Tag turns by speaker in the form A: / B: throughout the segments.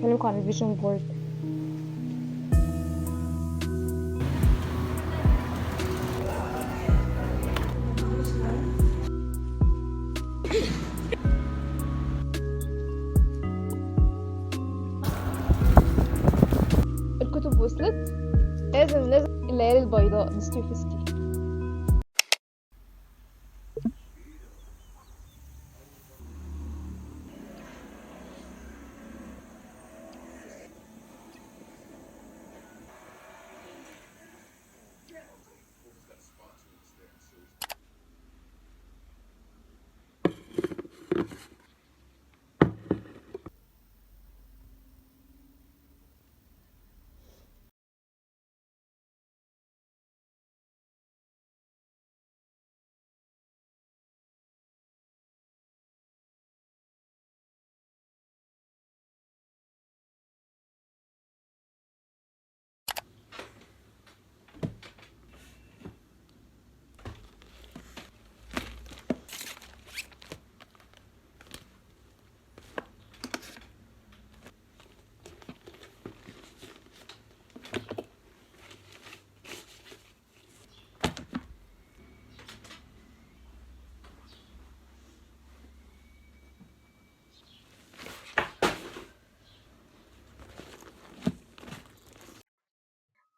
A: اكلمكم عن الفيجن بورد. الكتب وصلت، لازم الليالي البيضاء ديستويفسكي.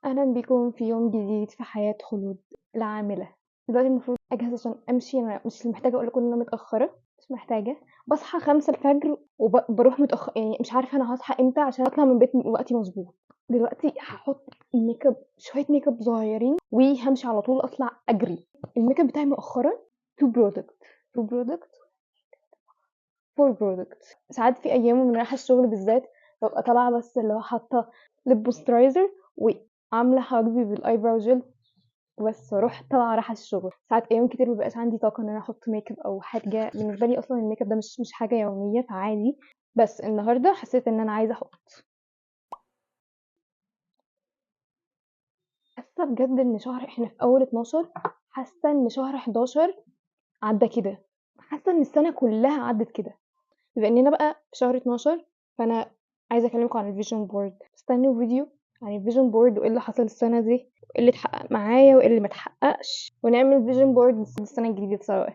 A: اهلا بكم في يوم جديد في حياة خلود العاملة. دلوقتي المفروض اجهز عشان امشي. انا مش محتاجة اقول لكم ان انا متأخرة، مش محتاجة. بصحى 5 الفجر وبروح متأخر، يعني مش عارفة انا هصحى امتى عشان اطلع من البيت وقتي مظبوط. دلوقتي هحط ميك اب، شوية ميك اب صغيرين، وهمشي على طول اطلع اجري. الميك اب بتاعي مؤخرا 2 برودكت 4 برودكت. ساعات في ايام من رايحة الشغل بالذات ببقى طالعة بس اللي هو حاطة ليب مويسترايزر وعاملة حواجبي بالايبراو جل بس، واروح طالعة رايحة الشغل. ساعات ايام كتير مبيبقاش عندي طاقة ان انا احط ميك اب او حاجة. بالنسبة لي اصلا الميك اب ده مش حاجة يومية، فعادي. بس النهاردة حسيت ان انا عايزة احط. حاسة بجد ان احنا في اول 12، حاسة ان شهر 11 عدى كده، حاسة ان السنة كلها عدت كده. بما اننا بقى في شهر 12، فانا عايزة اكلمكم عن الفيجن بورد. استنوا فيديو عن الفيجن بورد وايه اللي حصل السنة دي، وايه اللي اتحقق معايا وايه اللي ما اتحققش، ونعمل فيجن بورد السنة الجديدة سوا.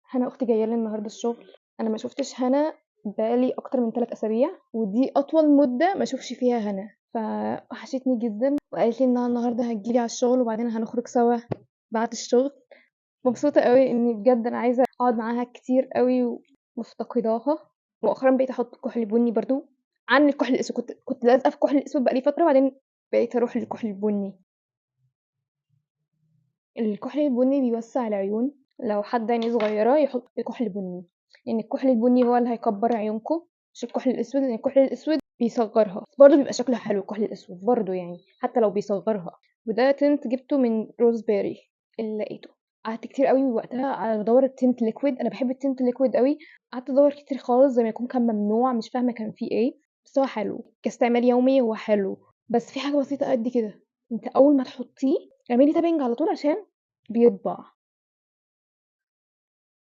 A: هنا اختي جايه لي النهارده الشغل. انا ما شفتش هنا بقالي اكتر من 3 اسابيع، ودي اطول مده ما اشوفش فيها هنا، فوحشتني جدا. وقالت لي انها النهارده هتجيلي على الشغل وبعدين هنخرج سوا بعد الشغل. مبسوطه قوي اني بجد انا عايزه اقعد معاها كتير قوي ومفتقداها. مؤخرا بقيت احط كحل بني برضو عن الكحل الاسود. كنت لازقه في الكحل الاسود بقالي فتره، بعدين بقيت اروح للكحل البني. الكحل البني بيوسع العيون، لو حد عينيه صغيرة يحط كحل بني، لأن الكحل البني هو اللي هيكبر عيونكم، مش الكحل الأسود، لأن الكحل الأسود بيصغرها. بس برضه بيبقى شكلها حلو الكحل الأسود برضه، يعني حتى لو بيصغرها. وده تنت جبته من روزبيري اللي لقيته. قعدت كتير قوي وقتها على بدور التنت ليكويد، انا بحب التنت ليكويد قوي. قعدت ادور كتير خالص زي ما يكون كان ممنوع، مش فاهمه كان فيه ايه. بس هو حلو كاستعمال يومي، هو حلو. بس في حاجه بسيطه قد كده، انت اول ما تحطيه اعملي تابنج على طول عشان بيطبع.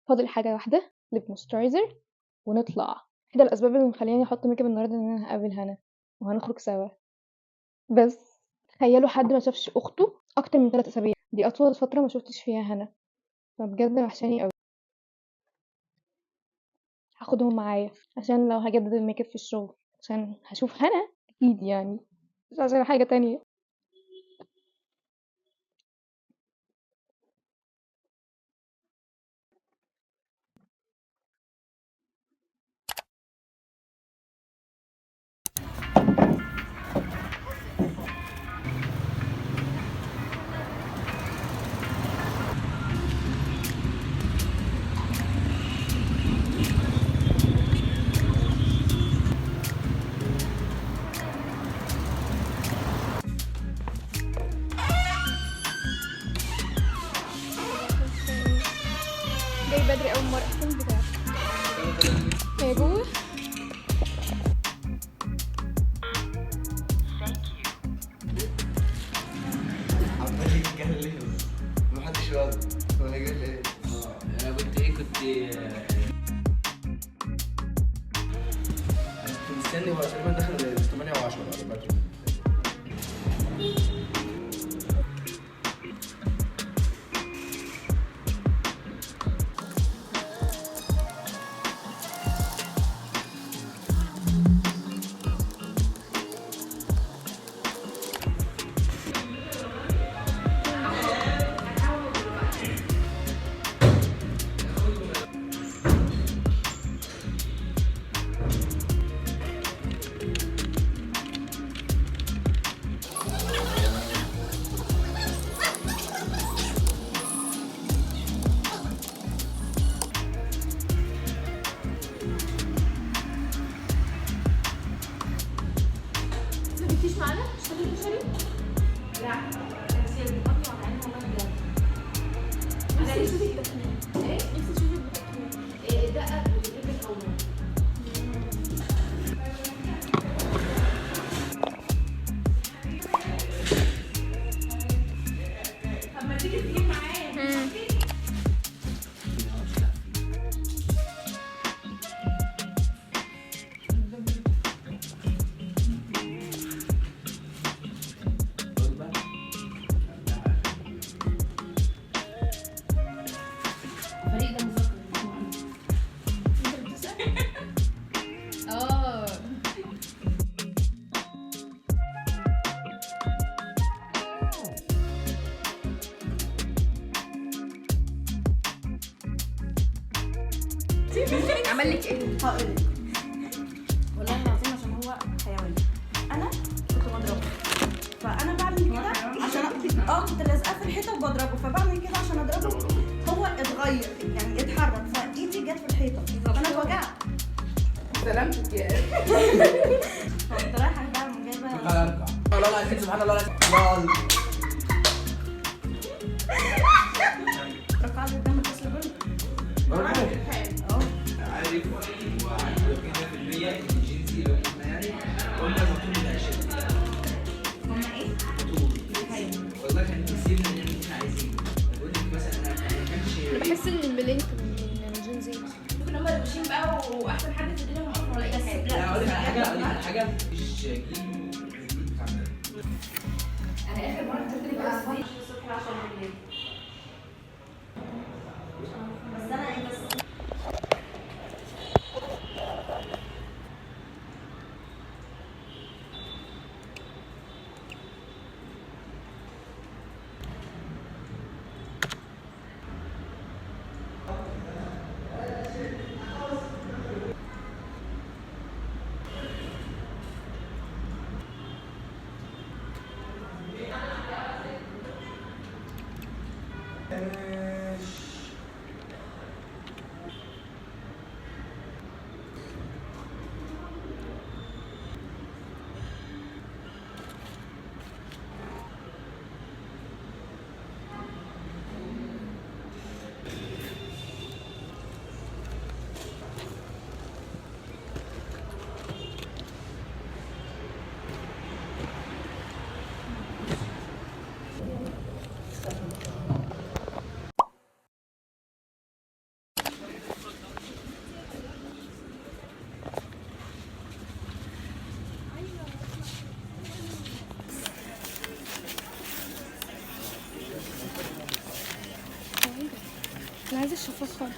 A: فاضل حاجة واحدة، ليب مويسترايزر، ونطلع. إحدى الأسباب اللي مخليني أحط ميك اب النهاردة إن أنا هقابل هنا وهنخرج سوا. بس تخيلوا حد ما شافش أخته أكتر من 3 أسابيع، دي أطول فترة ما شفتش فيها هنا، فبجد وحشاني قوي. هاخدهم معايا عشان لو هجدد الميك اب في الشغل، عشان هشوف هنا أكيد يعني، مش عشان حاجة تانية. جاي بدري أول مرة أحسن بتاعك هي جوه.
B: عمال يتكلم محدش راضي. هو هيقول ايه؟
C: انا كنت
B: استني هو تقريبا دخل 8 و10 على باكي.
A: معانا اشتغل كشري؟ لا بس هي بتقطع عينها والله بجد. نفسي اشوفك بتكنيك. ايه؟ نفسي اشوفك بتكنيك. ايه دقة بتجيب لك اولاد. طب ما تيجي تجيب معايا. عمل لك ايه؟
C: هقولك والله العظيم عشان هو حيوان. انا كنت بضربه، فانا بعمل كده عشان كنت لازقه في الحيطه وبضربه، فبعمل كده عشان اضربه. هو اتغير يعني اتحرك، فايدي جت في الحيطه فانا اتوجعت.
D: سلامتك يا
C: فكنت رايحه بقى جايبه
B: لا ارجع. لا لا لا سبحان الله. لا
C: رقعت قدام الفصل كله. اهو
B: عارف وكده في المية الجنسي لو احنا يعني قلنا المفروض ده 20.
C: هما ايه؟
B: والله كان نسيبنا اللي احنا عايزينه. بقول لك مثلا انا ما كانش
A: بحس ان الملينك من جين زي
D: ممكن هم اللي ماشيين بقى واحسن حد في الدنيا محطوط ولا اي حاجه.
B: لا اقول لك على حاجه مش جيل
D: انا اخر مره كنت لك الصبح 10 بالليل.
C: بس انا ايه بس
A: انا عايزه الشفاف خالص.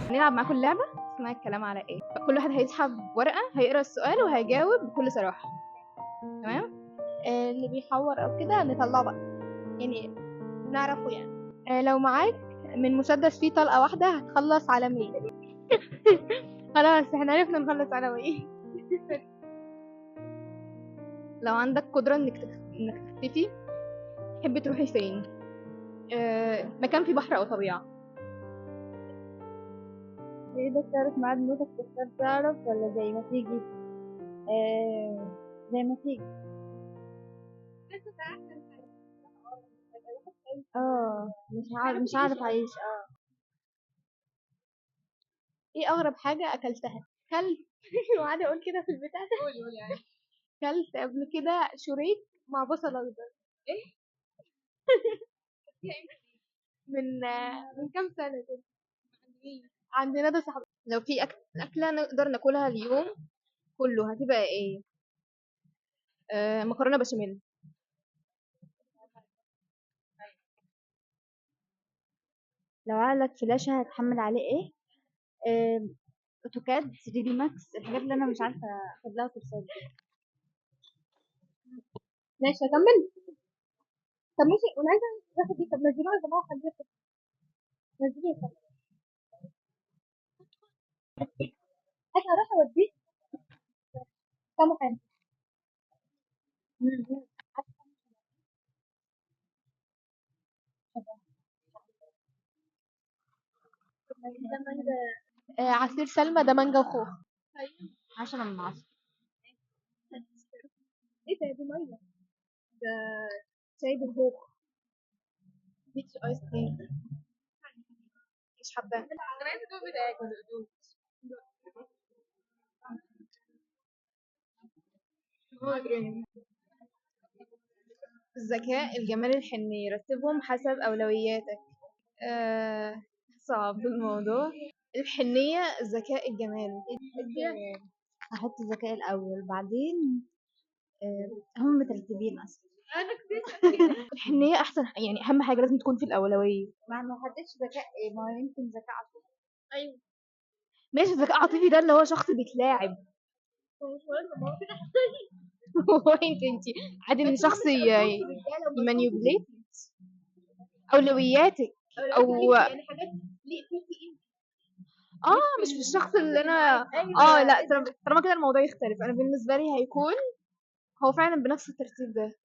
A: هنلعب معاكم اللعبة اسمها الكلام على ايه. كل واحد هيسحب ورقة هيقرا السؤال وهيجاوب بكل صراحة. تمام. اللي بيحور او كده نطلعه بقى، يعني نعرفه يعني. لو معاك من مسدس فيه طلقة واحدة هتخلص على 100. خلاص احنا عرفنا نخلص على 100. لو عندك قدرة انك تختفي تحبي تروحي فين؟ مكان فيه بحر او طبيعة.
E: تقدر تعرف ميعاد موتك تختار تعرف ولا زي ما تيجي؟ زي ما تيجي. مش عارف اعيش.
A: ايه اغرب حاجة اكلتها؟ كلت. وقاعدة اقول كده في البتاع ده. قولي يعني. كلت قبل كده شريك مع بصل اخضر. ايه؟ من كام سنة كده. عند ندى صاحبتي. لو في أكلة نقدر ناكلها اليوم كله هتبقى ايه؟ مكرونة بشاميل.
E: لو عقلك فلاشة هتحمل عليه ايه؟ آه، اوتوكاد 3 دي ماكس، الحاجات اللي انا مش عارفة اخد لها كورسات دي.
A: ماشي هكمل. طب ماشي وانا عايزة اخد دي. طب نزلوها يا جماعة حضرتك. نزلوها. انا هروح اوديه. كام حاجة. ده مانجا. عصير سلمى ده مانجا وخوخ.
E: 10/10.
A: ايه ده؟ دي ميه. ده شاي بالخوخ. بيتش ايس كريم. مش حباه. انا عايزه ادوق بداية الذكاء، الجمال، الحنية، رتبهم حسب أولوياتك. آه صعب الموضوع. الحنية، الذكاء، الجمال.
E: هحط الذكاء الاول بعدين. هم مترتبين اصلا.
A: الحنية أحسن يعني أهم حاجة لازم تكون في الأولوية.
E: ما حطيتش ذكاء ايه، ما هو يمكن ذكاء عاطفي.
A: أيوة. ماشي الذكاء العاطفي ده اللي هو شخص بيتلاعب. هو انتي عادي ان شخص يمانيبيليت اولوياتك او مش في الشخص اللي انا لا طالما كده الموضوع يختلف. انا بالنسبه لي هيكون هو فعلا بنفس الترتيب ده.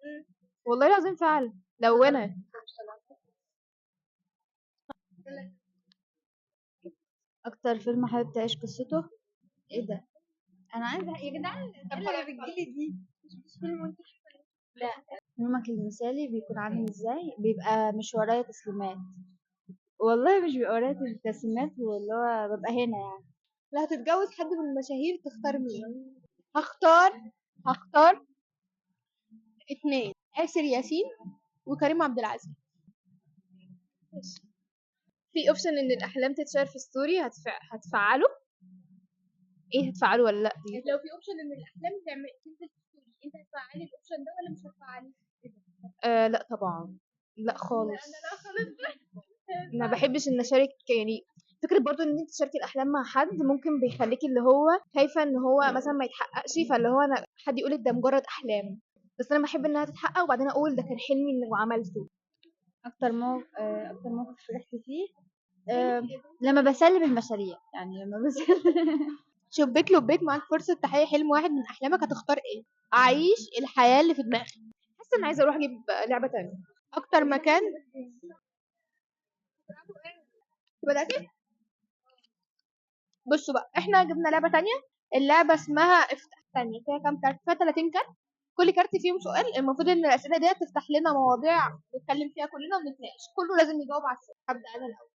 A: والله العظيم فعلا. لو انا
E: اكتر فيلم حابب تعيش قصته؟ ايه ده؟ انا عايزه يا جدعان ايه اللي بتجيلي دي؟ لا. يومك المثالي بيكون عامل ازاي؟ بيبقى مش ورايا تسليمات. والله مش بيبقى ورايا تسليمات، واللي هو ببقى هنا يعني.
A: لا هتتجوز حد من المشاهير تختار مين؟ هختار 2 آسر ياسين وكريم عبد العزيز. في اوبشن ان الاحلام تتشير في ستوري هتفعله. ايه هتفعله ولا لا دي؟ لو في اوبشن ان الاحلام تنزل في ستوري انت هتفعلي الاوبشن ده ولا مش هتفعلي؟ لا طبعا. لا خالص. ما بحبش ان اشارك يعني. فكرة برضو ان انت تشاركي الاحلام مع حد ممكن بيخليكي اللي هو خايفة ان هو مثلا ما يتحققش، فاللي هو انا حد يقولك ده مجرد احلام. بس انا بحب انها تتحقق وبعدين اقول ده كان حلمي وعملته.
E: اكتر موقف فرحت فيه لما بسلم المشاريع، يعني لما بسلم.
A: شبيك لبيك معاك فرصة تحقيق حلم واحد من احلامك هتختار ايه؟ اعيش الحياة اللي في دماغي. حاسة ان عايزة اروح اجيب لعبة تانية. اكتر مكان بدأتي. بصوا بقى احنا جبنا لعبة تانية. اللعبة اسمها افتح تانية. فيها كام كارت؟ فيها 30 كارت. كل كارت فيهم سؤال. المفروض ان الاسئلة دي تفتح لنا مواضيع نتكلم فيها كلنا ونتناقش. كله لازم يجاوب على السؤال. هبدأ انا الاول.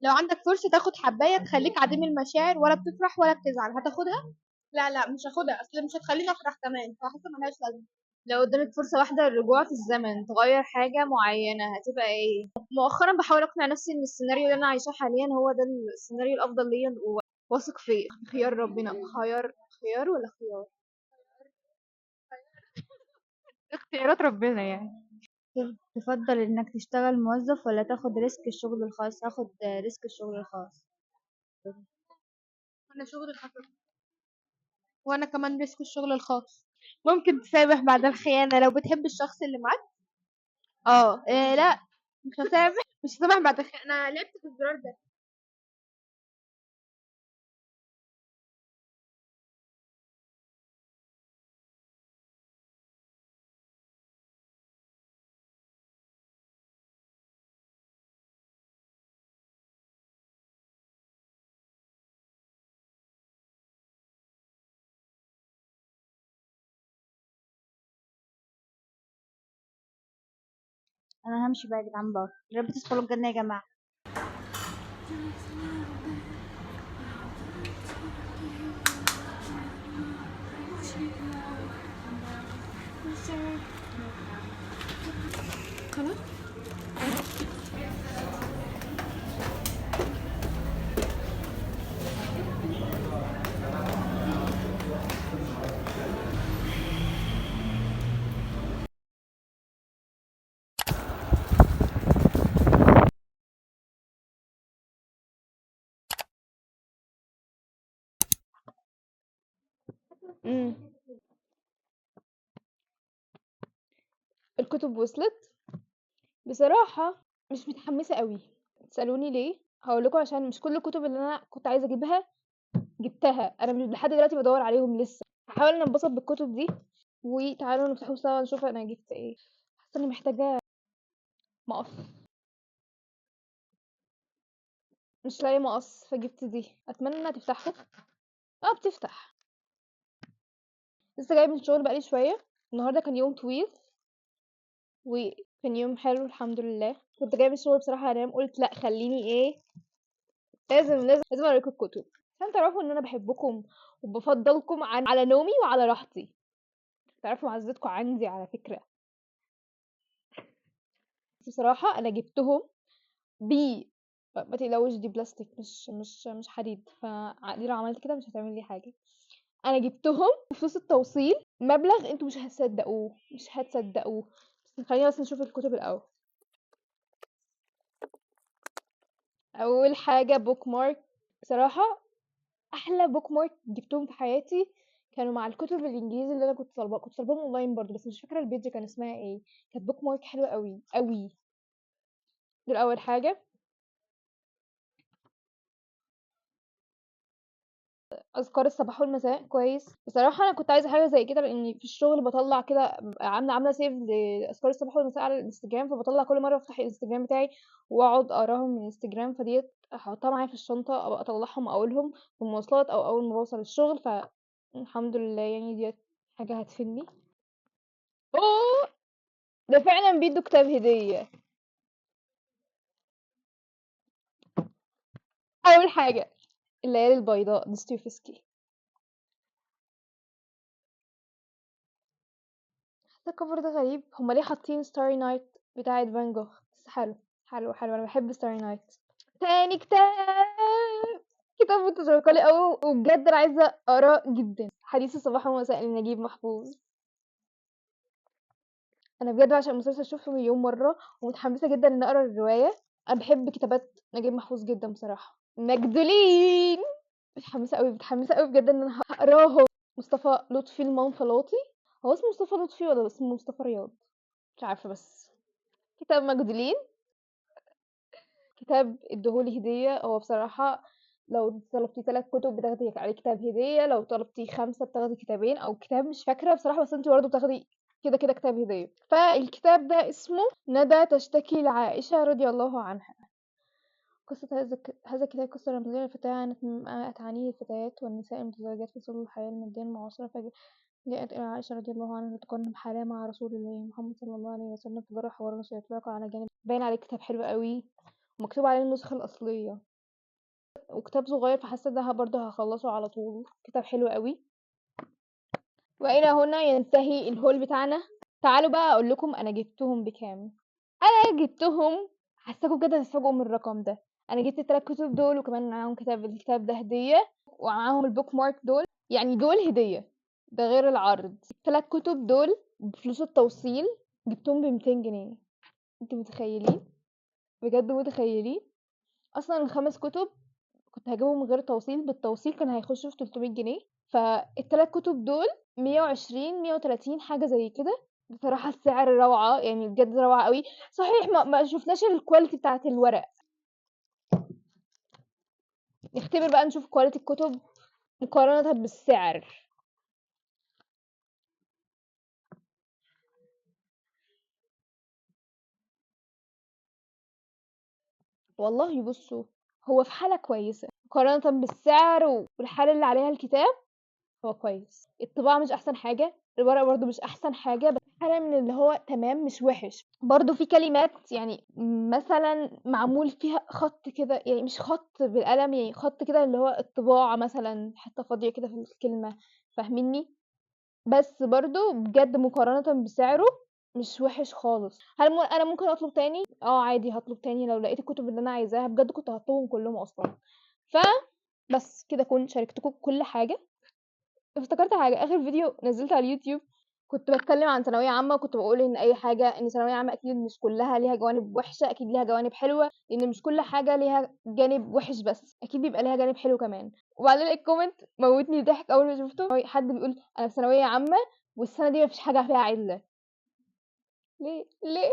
A: لو عندك فرصة تاخد حباية تخليك عديم المشاعر ولا بتفرح ولا بتزعل هتاخدها؟ لا مش هاخدها. اصل مش هتخليني افرح كمان فحاسة ملهاش لازمة. لو قدامك فرصة واحدة للرجوع في الزمن تغير حاجة معينة هتبقى ايه؟ مؤخرا بحاول اقنع نفسي ان السيناريو اللي انا عايشاه حاليا هو ده السيناريو الافضل ليا وواثق فيه. خيار ربنا. خيار ولا خيار؟ اختيارات ربنا يعني.
E: تفضل انك تشتغل موظف ولا تاخد ريسك الشغل الخاص؟ هاخد ريسك الشغل الخاص.
F: انا شغل الخاص، وانا كمان ريسك الشغل الخاص. ممكن تسامح بعد الخيانة لو بتحب الشخص اللي معاك. إيه لا، مش هسامح. مش هسامح بعد الخيانة. انا لعبت في الزرار ده.
E: انا همشي بقى يا جدعان بقى، رب تدخلوا الجنة يا جماعة.
A: إمم. الكتب وصلت؟ بصراحة مش متحمسة أوي. تسألوني ليه؟ هاقول لكم عشان مش كل الكتب اللي أنا كنت عايزة أجيبها جبتها، أنا لحد دلوقتي بادوّر عليهم لسه. هاحاول إني أتبسط بالكتب دي، وتعالوا نفتحوا سوا نشوف أنا جبت إيه. حاسة إني محتاجة مقص، مش لاقية مقص فجبت دي، أتمنى إنها تفتحه. بتفتح. لسه جاية من الشغل بقى لي شوية، النهارده كان يوم طويل وكان يوم حلو الحمد لله. كنت جاية من الشغل بصراحة أنام، قُلت لأ خلّيني إيه، لازم أوريكم الكتب، عشان تعرفوا إن أنا باحبكم وبافضّلكم على نومي وعلى راحتي، تعرفوا معزتكم عندي على فكرة. بس بصراحة أنا جبتهم ب ما تقلقوش دي بلاستيك مش حديد، فعقلي لو عملت كده مش هتعمل لي حاجة. أنا جبتهم بفلوس التوصيل مبلغ أنتم مش هتصدقوه، مش هتصدقوه. بس خلّينا بس نشوف الكتب الأول. أول حاجة bookmark، بصراحة أحلى bookmark جبتهم في حياتي كانوا مع الكتب الإنجليزي اللي أنا كنت طالباهم أونلاين برضه، بس مش فاكرة الpage كان اسمها إيه، كانت bookmark حلوة أوي، أوي. دول أول حاجة. أذكار الصباح والمساء كويس، بصراحة أنا كنت عايزة حاجة زي كده لإني في الشغل باطلّع كده بابقى عاملة save لأذكار الصباح والمساء على الإنستجرام، فباطلّع كل مرة أفتح الإنستجرام بتاعي وأقعد أقراهم من الإنستجرام، فديّة أحطها معايا في الشنطة أبقى أطلّعهم أقولهم في المواصلات أو أول ما باوصل الشغل، فالحمد لله يعني ديّة حاجة هتفيدني. أوه! ده فعلًا بيدّوا كتاب هدية. أول حاجة الليالي البيضاء دوستويفسكي. حاسة الcover ده غريب، هُم ليه حاطين starry night بتاعة فان جوخ؟ بس حلو، حلو، أنا باحب starry night. تاني كتاب متشوقة له أوي وبجد أنا عايزة أقراه جدًا، حديث الصباح والمساء لنجيب محفوظ. أنا بجد باعشق المسلسل، شُفته مليون مرة ومتحمسة جدًا إني أقرا الرواية. أنا باحب كتابات نجيب محفوظ جدًا بصراحة. مجدولين متحمسة أوي بجد إن أنا هاقراهم. مصطفى لطفي المنفلاطي، هو اسمه مصطفى لطفي والّا اسمه مصطفى رياض؟ مش عارفة، بس كتاب مجدولين، كتاب ادّاه لي هدية. هو بصراحة لو طلبتِ 3 كُتب بتاخدي عليه كتاب هدية، لو طلبتِ 5 بتاخدي كتابين أو كتاب مش فاكرة بصراحة، بس أنتِ برضه بتاخدي كده كتاب هدية. فالكتاب ده اسمه ندى تشتكي لعائشة رضي الله عنها. قصة هذا الكتاب قصة رمزية لفتاة تعانيه الفتيات والنساء المتزوجات في ظل الحياة المادية المعاصرة، فجاءت إلى عائشة رضي الله عنها لتقارن حالها مع رسول الله محمد صلى الله عليه وسلم، فجرى حوارنا سيطلق على جانب باين عليه كتاب حلو أوي ومكتوب عليه النسخة الأصلية، وكتاب صغير فحاسة ده برضه هاخلّصه على طول. كتاب حلو أوي. وإلى هنا ينتهي الhaul بتاعنا. تعالوا بقى أقول لكم أنا جبتهم بكام. أنا جبتهم، حاساكم بجد هتتفاجئوا من الرقم ده. أنا جبت ال3 كُتب دول وكمان معاهم الكتاب ده هدية ومعاهم الbookmark دول، يعني دول هدية، ده غير العرض. ال3 كُتب دول بفلوس التوصيل جبتهم ب200 جنيه. انتوا متخيلين؟ بجد متخيلين؟ اصلا ال5 كتب كنت هجيبهم من غير توصيل، بالتوصيل كان هيخشوا في 300 جنيه، فال3 كتب دول 120 130 حاجة زي كده. بصراحة السعر روعة، يعني بجد روعة قوي. صحيح ما شفناش الكواليتي بتاعة الورق. نختبر بقى نشوف كواليتي الكتب مقارنة بالسعر. والله بصوا، هو في حالة كويسة مقارنة بالسعر والحالة اللي عليها الكتاب. هو كويس، الطباعة مش أحسن حاجة، الورق برضه مش أحسن حاجة، بس حالة من اللي هو تمام مش وحش. برضه في كلمات يعني مثلا معمول فيها خط كده، يعني مش خط بالقلم، يعني خط كده اللي هو الطباعة مثلا حتة فاضية كده في الكلمة، فاهميني؟ بس برضه بجد مقارنة بسعره مش وحش خالص. هل انا ممكن اطلب تاني؟ عادي هطلب تاني لو لقيت الكتب اللي انا عايزاها، بجد كنت هطلبهم كلهم اصلا. بس كده كنت شاركتكم كل حاجة. افتكرت حاجة، آخر فيديو نزلته على اليوتيوب كنت بتكلم عن ثانوية عامة، وكنت بقول ان اي حاجة، ان ثانوية عامة اكيد مش كلها ليها جوانب وحشة، اكيد ليها جوانب حلوة، لان مش كل حاجة ليها جانب وحش بس، اكيد بيبقى ليها جانب حلو كمان. وبعدين الكومنت موتني ضحك اول ما شفته، حد بيقول انا في ثانوية عامة والسنة دي مفيش حاجة فيها عدلة. ليه؟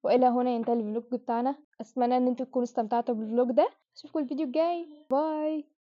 A: والى هنا ينتهي الفلوج بتاعنا. اتمنى ان انتوا تكونوا استمتعتوا بالفلوج ده. اشوفكم الفيديو الجاي. باي.